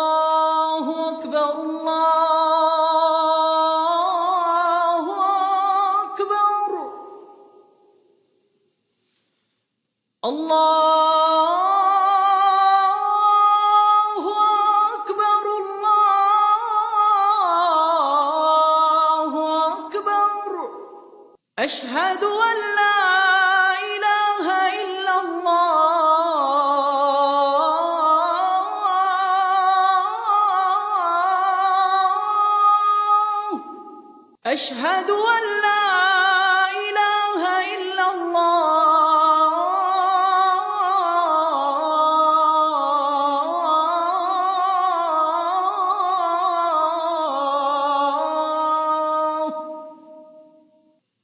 الله أكبر الله أكبر الله أكبر الله أكبر أشهد أن لا إله إلا الله أشهد أن لا إله إلا الله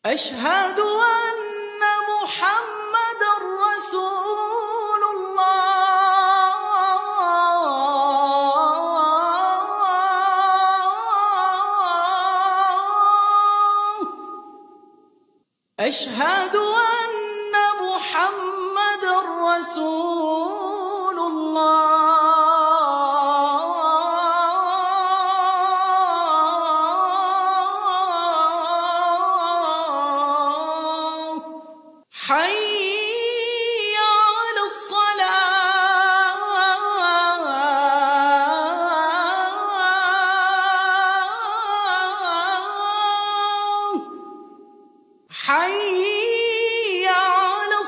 أشهد أن محمدًا رسول الله أشهد أن محمدًا رسول الله حي على الصلاة حي على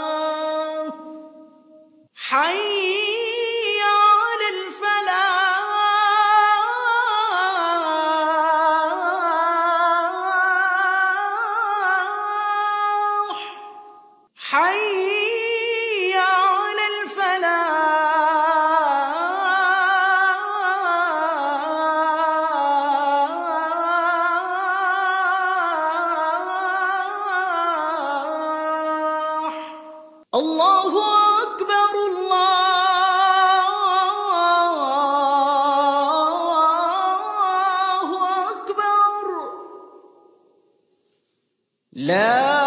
الصلاة حي على الفلاح حي على الفلاح الله أكبر الله أكبر لا